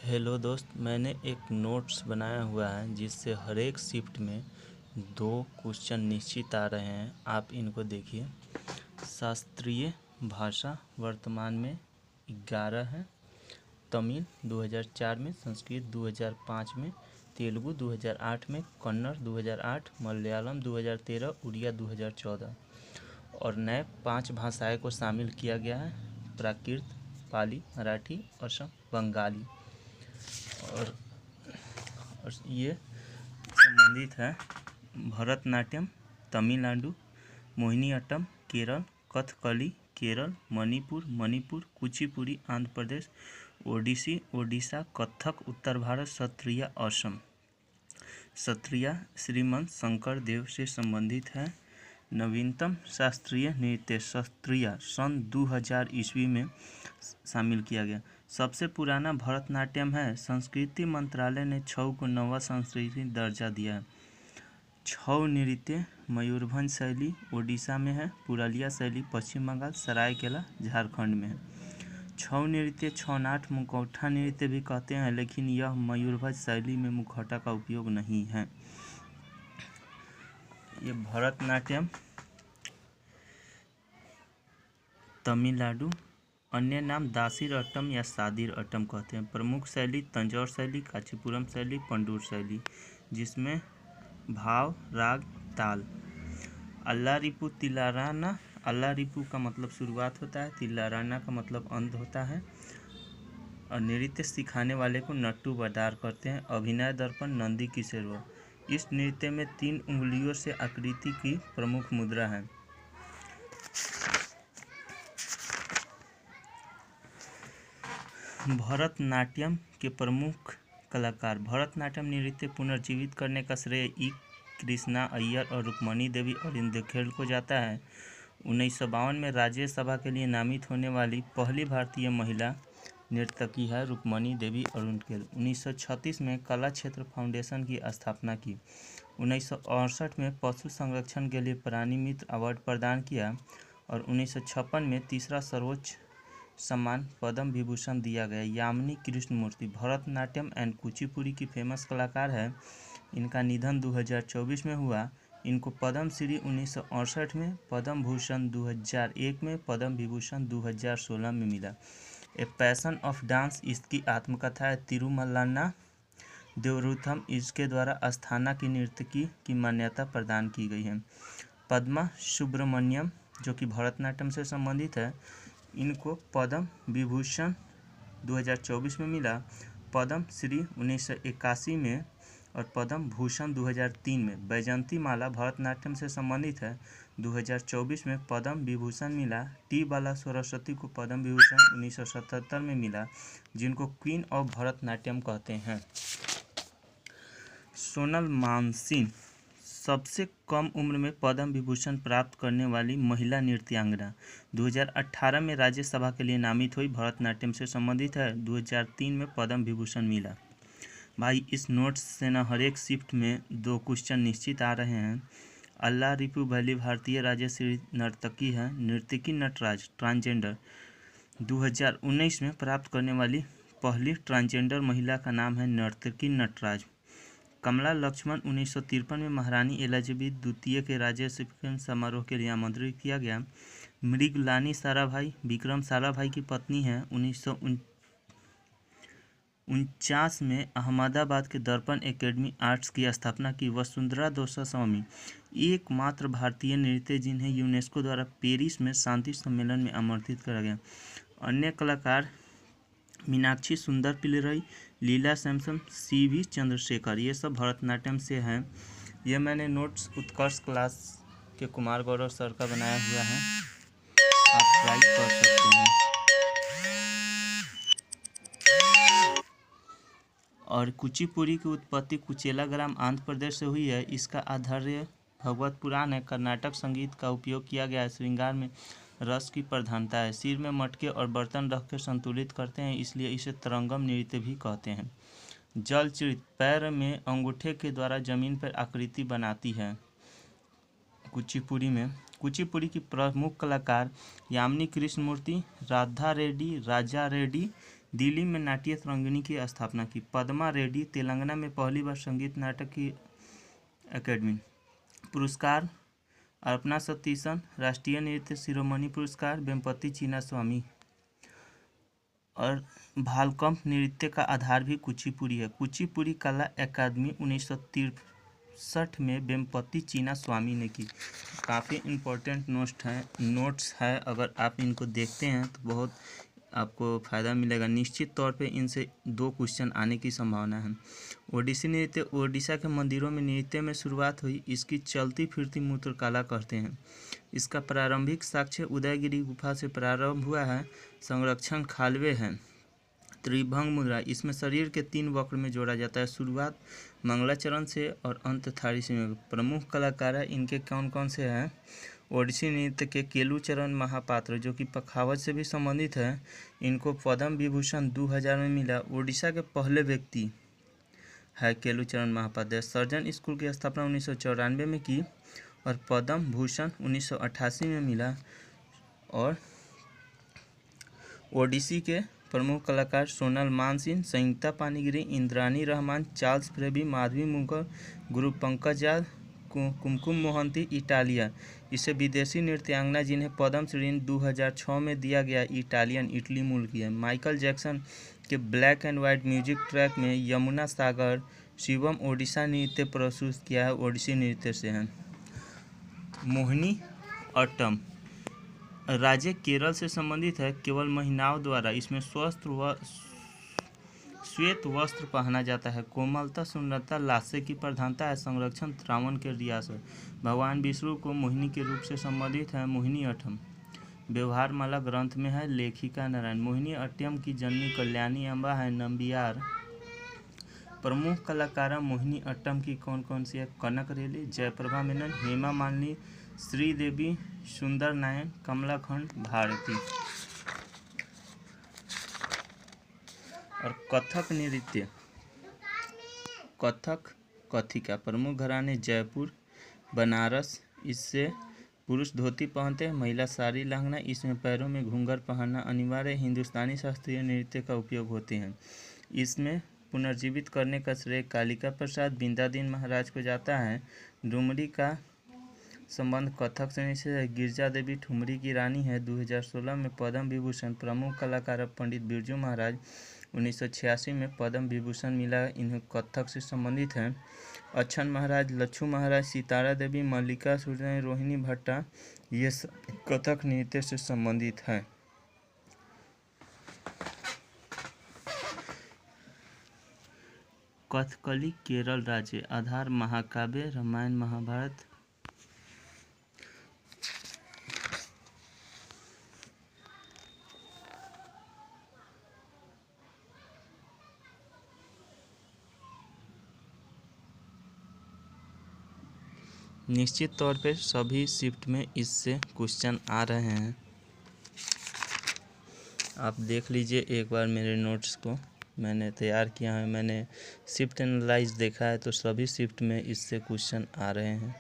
Hello दोस्त, मैंने एक नोट्स बनाया हुआ है जिससे हर एक शिफ्ट में 2 क्वेश्चन निश्चित आ रहे हैं। आप इनको देखिए। शास्त्रीय भाषा वर्तमान में 11 है। तमिल 2004 में, संस्कृत 2005 में, तेलुगु 2008 में, कन्नड़ 2008, मलयालम 2013, उड़िया 2014 और नए 5 भाषाएं को शामिल किया गया है: प्राकृत, पाली, मराठी, असम, बंगाली। और ये संबंधित है भरतनाट्यम तमिलनाडु, मोहिनीअट्टम केरल, कथकली केरल, मणिपुर कुचिपुड़ी आंध्र प्रदेश, ओडिसी ओडिशा, कथक उत्तर भारत, सत्रिया असम। सत्रिया श्रीमंत शंकर देव से संबंधित है। नवीनतम शास्त्रीय नृत्य सत्रिया सन 2000 ईस्वी में शामिल किया गया। सबसे पुराना भरतनाट्यम है। संस्कृति मंत्रालय ने छऊ को 9वां सांस्कृतिक दर्जा दिया है। छऊ नृत्य मयूरभंज शैली ओडिशा में है। पुरुलिया शैली पश्चिम बंगाल, सरायकेला झारखंड में है। छऊ नृत्य छौनाट मुखौटा नृत्य भी कहते हैं, लेकिन यह मयूरभंज शैली में मुखौटा का उपयोग नहीं है। ये भरतनाट्यम तमिलनाडु, अन्य नाम दासिर अट्टम या सादिर अट्टम कहते हैं। प्रमुख शैली तंजौर शैली, कांचीपुरम शैली, पंडूर शैली, जिसमें भाव, राग, ताल। अल्लारिपु तिल्लाराना, अल्लारिपु का मतलब शुरुआत होता है, तिल्लाराना का मतलब अंत होता है। और नृत्य सिखाने वाले को नट्टू बदार करते हैं। अभिनय दर्पण नंदी किशोर। इस नृत्य में 3 उंगलियों से आकृति की प्रमुख मुद्रा है। भरतनाट्यम के प्रमुख कलाकार। भरतनाट्यम नृत्य पुनर्जीवित करने का श्रेय ई कृष्णा अय्यर और रुक्मणी देवी अरुंधखेल को जाता है। 1952 में राज्यसभा के लिए नामित होने वाली पहली भारतीय महिला नर्तकी है रुक्मणी देवी अरुंधखेल। 1936 में कला क्षेत्र फाउंडेशन की स्थापना की। 1968 में पशु संरक्षण के लिए प्राणी मित्र अवार्ड प्रदान किया और 1956 में तीसरा सर्वोच्च सम्मान पद्म विभूषण दिया गया। यामिनी कृष्णमूर्ति भरतनाट्यम एंड कुचिपुड़ी की फेमस कलाकार है। इनका निधन 2024 में हुआ। इनको पद्म श्री 1968 में, पद्म भूषण 2001 में, पद्म विभूषण 2016 में मिला। ए पैशन ऑफ डांस इसकी आत्मकथा है। तिरुमल्लाना देवरूथम इसके द्वारा अस्थाना की नर्तकी की मान्यता प्रदान की गई है। पद्मा सुब्रमण्यम जो कि भरतनाट्यम से संबंधित है, इनको पद्म विभूषण 2024 में मिला, पद्म श्री 1981 में और पद्म भूषण 2003 में। बैजंती माला भरतनाट्यम से संबंधित है। 2024 में पद्म विभूषण मिला। टी बाला सरस्वती को पद्म विभूषण 1977 में मिला, जिनको क्वीन ऑफ भरतनाट्यम कहते हैं। सोनल मानसिंह सबसे कम उम्र में पद्म विभूषण प्राप्त करने वाली महिला नृत्यांगना। 2018 में राज्यसभा के लिए नामित हुई। भरतनाट्यम से संबंधित है। 2003 में पद्म विभूषण मिला। भाई, इस नोट्स से ना हर एक शिफ्ट में 2 क्वेश्चन निश्चित आ रहे हैं। अल्लारिपु भली भारतीय राज्य नर्तकी है। नर्तकी नटराज ट्रांसजेंडर 2019 में प्राप्त करने वाली पहली ट्रांसजेंडर महिला का नाम है नर्तकी नटराज। कमला लक्ष्मण 1953 में महारानी एलिजाबेथ द्वितीय के राज्याभिषेक समारोह के लिए आमंत्रित किया गया। मृगलानी साराभाई विक्रम साराभाई की पत्नी है। 1949 में अहमदाबाद के दर्पण एकेडमी आर्ट्स की स्थापना की। वसुंधरा दोसास्वामी एकमात्र भारतीय नृत्य जिन्हें यूनेस्को द्वारा पेरिस में शांति सम्मेलन में आमंत्रित करा गया। अन्य कलाकार मीनाक्षी सुंदर पिल्लई, लीला सैमसन, CV चंद्रशेखर, ये सब भरतनाट्यम से हैं। ये मैंने नोट्स उत्कर्ष क्लास के कुमार गौरव सर का बनाया हुआ है, आप ट्राई कर सकते हैं। और कुचिपुड़ी की उत्पत्ति कुचेला ग्राम आंध्र प्रदेश से हुई है। इसका आधार्य भगवत पुराण है। कर्नाटक संगीत का उपयोग किया गया है। श्रृंगार में रस की प्रधानता है। सिर में मटके और बर्तन रख कर संतुलित करते हैं, इसलिए इसे तरंगम नृत्य भी कहते हैं। जलचित पैर में अंगूठे के द्वारा जमीन पर आकृति बनाती है। कुचिपुड़ी में कुचिपुड़ी की प्रमुख कलाकार यामिनी कृष्णमूर्ति, राधा रेड्डी, राजा रेड्डी, दिल्ली में नाट्य रंगिनी की स्थापना की। पद्मा रेड्डी तेलंगाना में पहली बार संगीत नाटक की अकेडमी पुरस्कार। अर्पणा सतीशन राष्ट्रीय नृत्य शिरोमणि पुरस्कार। वेम्पति चिन्नास्वामी। और भालकंप नृत्य का आधार भी कुचिपुड़ी है। कुचिपुड़ी कला अकादमी 1963 में वेम्पति चिन्नास्वामी ने की। काफ़ी इम्पोर्टेंट नोट्स है, अगर आप इनको देखते हैं तो बहुत आपको फ़ायदा मिलेगा। निश्चित तौर पे इनसे 2 क्वेश्चन आने की संभावना है। ओडिसी नृत्य ओडिशा के मंदिरों में नृत्य में शुरुआत हुई। इसकी चलती फिरती मूत्रकला कहते हैं। इसका प्रारंभिक साक्ष्य उदयगिरी गुफा से प्रारंभ हुआ है। संरक्षण खालवे है। त्रिभंग मुद्रा, इसमें शरीर के 3 वक्र में जोड़ा जाता है। शुरुआत मंगलाचरण से और अंत थाड़ी से। प्रमुख कलाकार इनके कौन कौन से हैं? ओडिसी नृत्य के केलुचरण महापात्र, जो कि पखावज से भी संबंधित है। इनको पद्म विभूषण 2000 में मिला। ओडिशा के पहले व्यक्ति है केलुचरण महापात्र। सर्जन स्कूल की स्थापना 1994 में की और पद्म भूषण 1988 में मिला। और ओडिसी के प्रमुख कलाकार सोनल मानसिंह, संयुक्ता पानीगिरी, इंद्रानी रहमान, चार्ल्स फ्रेबी, माधवी मुकर, गुरु पंकज याद, कुमकुम मोहंती, इटालिया। इसे विदेशी नृत्यांगना जिन्हें पद्म श्री 2006 में दिया गया इटालियन इटली मूल की है। माइकल जैक्सन के black and white music track में यमुना सागर शिवम ओडिशा नृत्य प्रस्तुत किया है। ओडिसी नृत्य से है। मोहिनी अट्टम राज्य केरल से संबंधित है। केवल महिलाओं द्वारा इसमें श्वेत वस्त्र पहना जाता है। कोमलता, सुंदरता, लास्य की प्रधानता है। संरक्षण त्रावण के रियासत। भगवान विष्णु को मोहिनी के रूप से संबंधित है। मोहिनी अट्टम व्यवहार माला ग्रंथ में है। लेखिका नारायण। मोहिनी अट्टम की जननी कल्याणी अम्बा है। नंबियार। प्रमुख कलाकार मोहिनी अट्टम की कौन कौन सी है? कनक रेली, जयप्रभा मेनन, हेमा मालिनी, श्रीदेवी, सुंदर नायन, कमलाखंड, भारती। और कथक नृत्य, कथक कथिका प्रमुख घराने जयपुर, बनारस। इससे पुरुष धोती पहनते हैं, महिला साड़ी लहंगा। इसमें पैरों में घूंघर पहनना अनिवार्य। हिंदुस्तानी शास्त्रीय नृत्य का उपयोग होते हैं। इसमें पुनर्जीवित करने का श्रेय कालिका प्रसाद बिंदादीन महाराज को जाता है। डुमरी का संबंध कथक से है। गिरजा देवी ठुमरी की रानी है। 2016 में पद्म विभूषण। प्रमुख कलाकार पंडित बिरजू महाराज। 1986 में पद्म विभूषण मिला। इन्हें कथक से संबंधित हैं। अच्छन महाराज, लच्छू महाराज, सितारा देवी, मल्लिका सूर्य, रोहिणी भट्टा, ये कथक नृत्य से संबंधित हैं। कथकली केरल राज्य। आधार महाकाव्य, रामायण, महाभारत। निश्चित तौर पे सभी शिफ्ट में इससे क्वेश्चन आ रहे हैं। आप देख लीजिए एक बार मेरे नोट्स को मैंने तैयार किया है। मैंने शिफ्ट एनालाइज देखा है तो सभी शिफ्ट में इससे क्वेश्चन आ रहे हैं।